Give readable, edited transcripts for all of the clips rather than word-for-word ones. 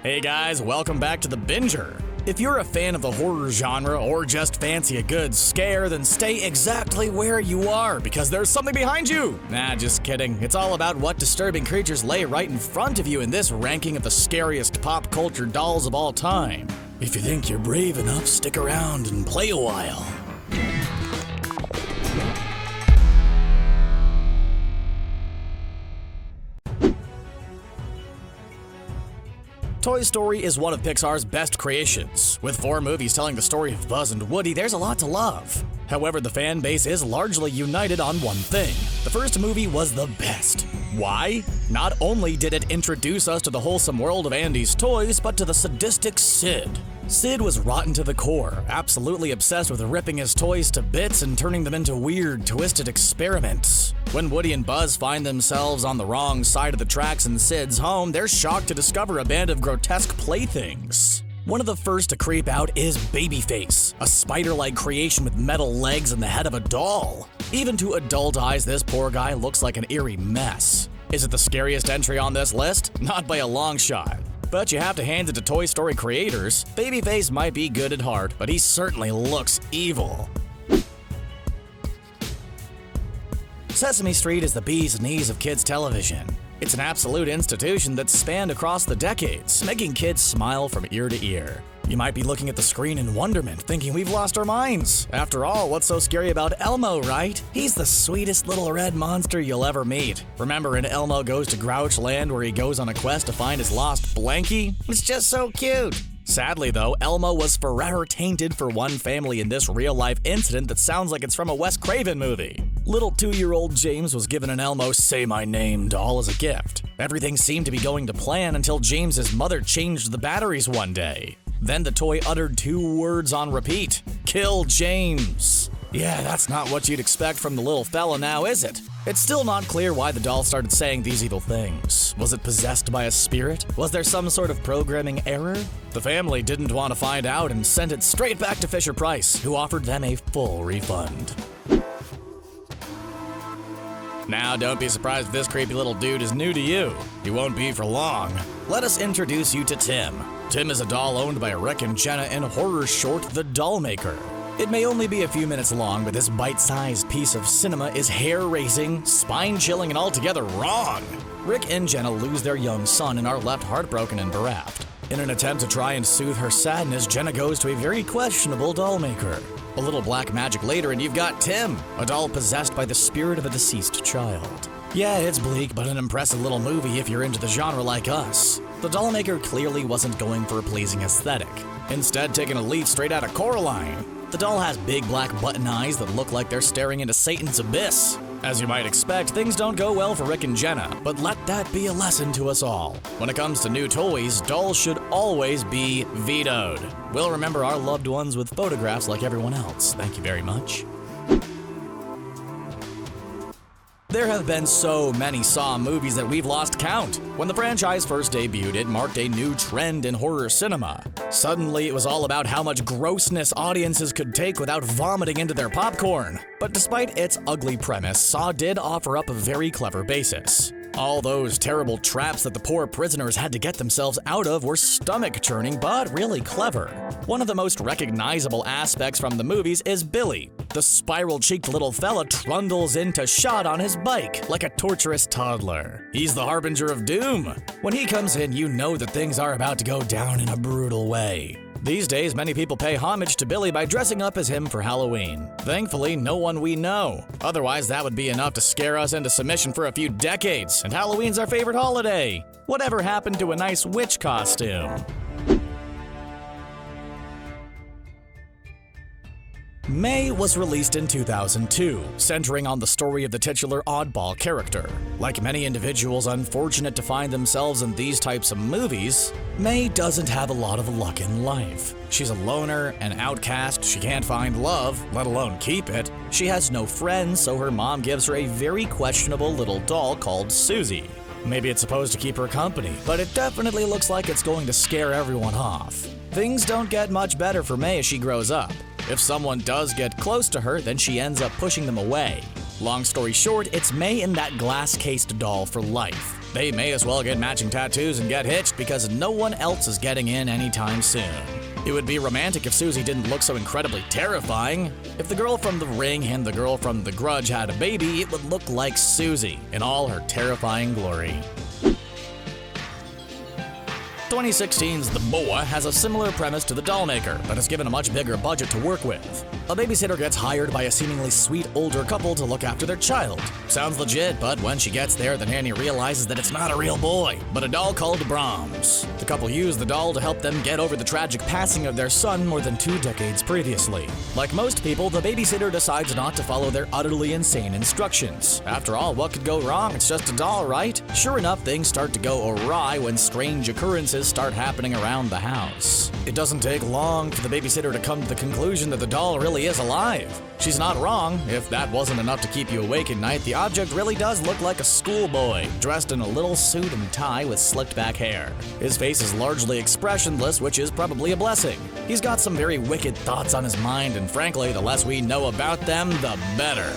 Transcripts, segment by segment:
Hey guys, welcome back to The Binger. If you're a fan of the horror genre or just fancy a good scare, then stay exactly where you are because there's something behind you. Nah, just kidding. It's all about what disturbing creatures lay right in front of you in this ranking of the scariest pop culture dolls of all time. If you think you're brave enough, stick around and play a while. Toy Story is one of Pixar's best creations. With 4 movies telling the story of Buzz and Woody, there's a lot to love. However, the fan base is largely united on one thing. The first movie was the best. Why? Not only did it introduce us to the wholesome world of Andy's toys, but to the sadistic Sid. Sid was rotten to the core, absolutely obsessed with ripping his toys to bits and turning them into weird, twisted experiments. When Woody and Buzz find themselves on the wrong side of the tracks in Sid's home, they're shocked to discover a band of grotesque playthings. One of the first to creep out is BABYFACE, a spider-like creation with metal legs and the head of a doll. Even to adult eyes, this poor guy looks like an eerie mess. Is it the scariest entry on this list? Not by a long shot. But you have to hand it to Toy Story creators. BABYFACE might be good at heart, but he certainly looks evil. Sesame Street is the bee's knees of kids' television. It's an absolute institution that's spanned across the decades, making kids smile from ear to ear. You might be looking at the screen in wonderment, thinking we've lost our minds. After all, what's so scary about Elmo, right? He's the sweetest little red monster you'll ever meet. Remember in Elmo Goes to Grouch Land where he goes on a quest to find his lost blankie? It's just so cute. Sadly though, Elmo was forever tainted for one family in this real-life incident that sounds like it's from a Wes Craven movie. Little 2-year-old James was given an Elmo Say My Name doll as a gift. Everything seemed to be going to plan until James's mother changed the batteries one day. Then the toy uttered 2 words on repeat. Kill James. Yeah, that's not what you'd expect from the little fella now, is it? It's still not clear why the doll started saying these evil things. Was it possessed by a spirit? Was there some sort of programming error? The family didn't want to find out and sent it straight back to Fisher-Price, who offered them a full refund. Now, don't be surprised if this creepy little dude is new to you. He won't be for long. Let us introduce you to Tim. Tim is a doll owned by Rick and Jenna in horror short The DOLLMAKER. It may only be a few minutes long, but this bite-sized piece of cinema is hair-raising, spine-chilling, and altogether wrong. Rick and Jenna lose their young son and are left heartbroken and bereft. In an attempt to try and soothe her sadness, Jenna goes to a very questionable doll maker. A little black magic later and you've got Tim, a doll possessed by the spirit of a deceased child. Yeah, it's bleak, but an impressive little movie if you're into the genre like us. The DOLLMAKER clearly wasn't going for a pleasing aesthetic, instead taking a leaf straight out of Coraline. The doll has big black button eyes that look like they're staring into Satan's abyss. As you might expect, things don't go well for Rick and Jenna, but let that be a lesson to us all. When it comes to new toys, dolls should always be vetoed. We'll remember our loved ones with photographs like everyone else. Thank you very much. There have been so many Saw movies that we've lost count. When the franchise first debuted, it marked a new trend in horror cinema. Suddenly, it was all about how much grossness audiences could take without vomiting into their popcorn. But despite its ugly premise, Saw did offer up a very clever basis. All those terrible traps that the poor prisoners had to get themselves out of were stomach-churning, but really clever. One of the most recognizable aspects from the movies is Billy. The spiral-cheeked little fella trundles into shot on his bike, like a torturous toddler. He's the harbinger of doom. When he comes in, you know that things are about to go down in a brutal way. These days, many people pay homage to Billy by dressing up as him for Halloween. Thankfully, no one we know. Otherwise, that would be enough to scare us into submission for a few decades, and Halloween's our favorite holiday. Whatever happened to a nice witch costume? May was released in 2002, centering on the story of the titular oddball character. Like many individuals unfortunate to find themselves in these types of movies, May doesn't have a lot of luck in life. She's a loner, an outcast, she can't find love, let alone keep it. She has no friends, so her mom gives her a very questionable little doll called SUZY. Maybe it's supposed to keep her company, but it definitely looks like it's going to scare everyone off. Things don't get much better for May as she grows up. If someone does get close to her, then she ends up pushing them away. Long story short, it's May and that glass-cased doll for life. They may as well get matching tattoos and get hitched because no one else is getting in anytime soon. It would be romantic if Suzy didn't look so incredibly terrifying. If the girl from The Ring and the girl from The Grudge had a baby, it would look like Suzy in all her terrifying glory. 2016's The Boa has a similar premise to The Dollmaker, but is given a much bigger budget to work with. A babysitter gets hired by a seemingly sweet older couple to look after their child. Sounds legit, but when she gets there, the nanny realizes that it's not a real boy, but a doll called BRAHMS. The couple use the doll to help them get over the tragic passing of their son more than 2 decades previously. Like most people, the babysitter decides not to follow their utterly insane instructions. After all, what could go wrong? It's just a doll, right? Sure enough, things start to go awry when strange occurrences start happening around the house. It doesn't take long for the babysitter to come to the conclusion that the doll really is alive. She's not wrong. If that wasn't enough to keep you awake at night, the object really does look like a schoolboy, dressed in a little suit and tie with slicked back hair. His face is largely expressionless, which is probably a blessing. He's got some very wicked thoughts on his mind, and frankly, the less we know about them, the better.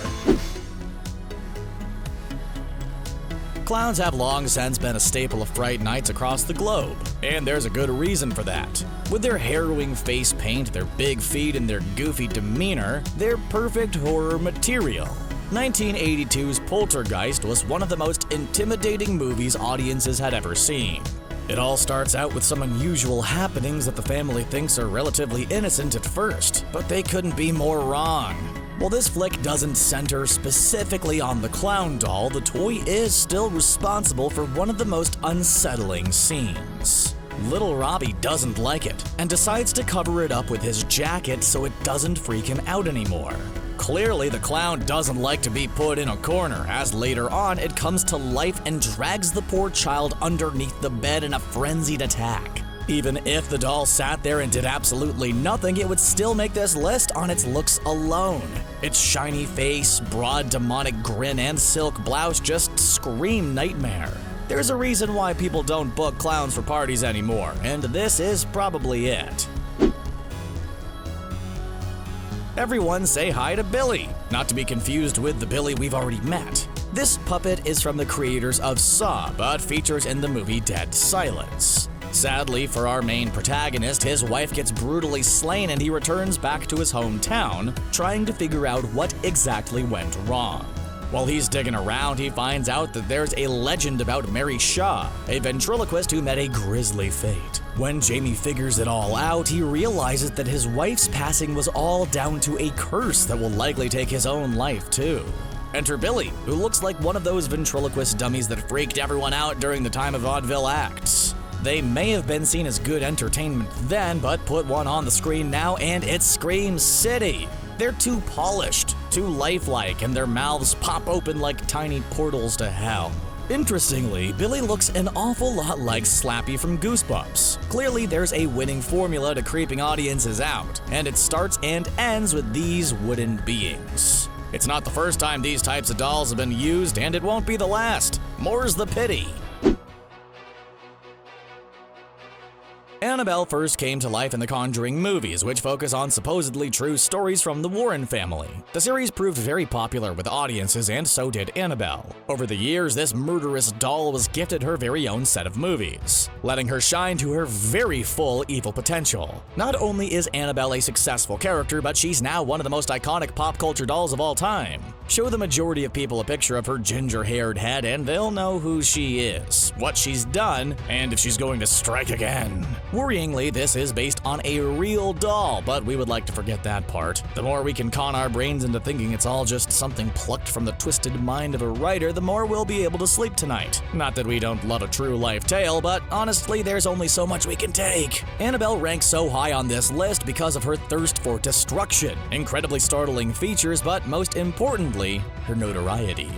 Clowns have long since been a staple of Fright Nights across the globe, and there's a good reason for that. With their harrowing face paint, their big feet, and their goofy demeanor, they're perfect horror material. 1982's Poltergeist was one of the most intimidating movies audiences had ever seen. It all starts out with some unusual happenings that the family thinks are relatively innocent at first, but they couldn't be more wrong. While this flick doesn't center specifically on the clown doll, the toy is still responsible for one of the most unsettling scenes. Little Robbie doesn't like it, and decides to cover it up with his jacket so it doesn't freak him out anymore. Clearly, the clown doesn't like to be put in a corner, as later on it comes to life and drags the poor child underneath the bed in a frenzied attack. Even if the doll sat there and did absolutely nothing, it would still make this list on its looks alone. Its shiny face, broad demonic grin, and silk blouse just scream nightmare. There's a reason why people don't book clowns for parties anymore, and this is probably it. Everyone say hi to Billy, not to be confused with the Billy we've already met. This puppet is from the creators of Saw, but features in the movie Dead Silence. Sadly for our main protagonist, his wife gets brutally slain and he returns back to his hometown, trying to figure out what exactly went wrong. While he's digging around, he finds out that there's a legend about Mary Shaw, a ventriloquist who met a grisly fate. When Jamie figures it all out, he realizes that his wife's passing was all down to a curse that will likely take his own life too. Enter Billy, who looks like one of those ventriloquist dummies that freaked everyone out during the time of vaudeville acts. They may have been seen as good entertainment then, but put one on the screen now and it screams city. They're too polished, too lifelike, and their mouths pop open like tiny portals to hell. Interestingly, Billy looks an awful lot like Slappy from Goosebumps. Clearly, there's a winning formula to creeping audiences out, and it starts and ends with these wooden beings. It's not the first time these types of dolls have been used, and it won't be the last. More's the pity. Annabelle first came to life in the Conjuring movies, which focus on supposedly true stories from the Warren family. The series proved very popular with audiences, and so did Annabelle. Over the years, this murderous doll was gifted her very own set of movies, letting her shine to her very full evil potential. Not only is Annabelle a successful character, but she's now one of the most iconic pop culture dolls of all time. Show the majority of people a picture of her ginger-haired head and they'll know who she is, what she's done, and if she's going to strike again. Worryingly, this is based on a real doll, but we would like to forget that part. The more we can con our brains into thinking it's all just something plucked from the twisted mind of a writer, the more we'll be able to sleep tonight. Not that we don't love a true life tale, but honestly, there's only so much we can take. Annabelle ranks so high on this list because of her thirst for destruction, incredibly startling features, but most importantly, her notoriety.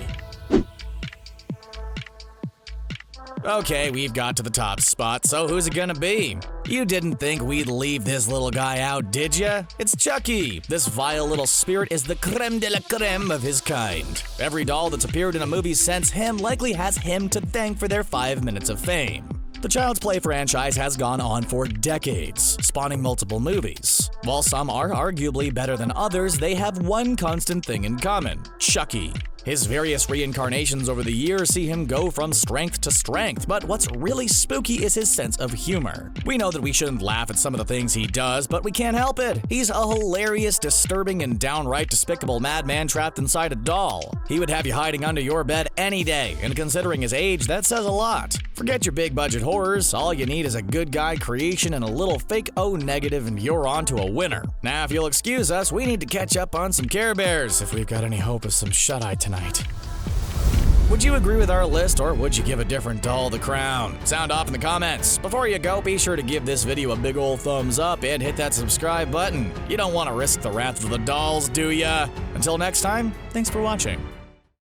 Okay, we've got to the top spot, so who's it gonna be? You didn't think we'd leave this little guy out, did ya? It's Chucky! This vile little spirit is the creme de la creme of his kind. Every doll that's appeared in a movie since him likely has him to thank for their 5 minutes of fame. The Child's Play franchise has gone on for decades, spawning multiple movies. While some are arguably better than others, they have one constant thing in common: Chucky. His various reincarnations over the years see him go from strength to strength, but what's really spooky is his sense of humor. We know that we shouldn't laugh at some of the things he does, but we can't help it. He's a hilarious, disturbing, and downright despicable madman trapped inside a doll. He would have you hiding under your bed any day, and considering his age, that says a lot. Forget your big budget horrors, all you need is a good guy creation and a little fake O negative and you're on to a winner. Now if you'll excuse us, we need to catch up on some Care Bears if we've got any hope of some shut-eye tonight. Would you agree with our list or would you give a different doll the crown? Sound off in the comments. Before you go, be sure to give this video a big ol' thumbs up and hit that subscribe button. You don't want to risk the wrath of the dolls, do ya? Until next time, thanks for watching.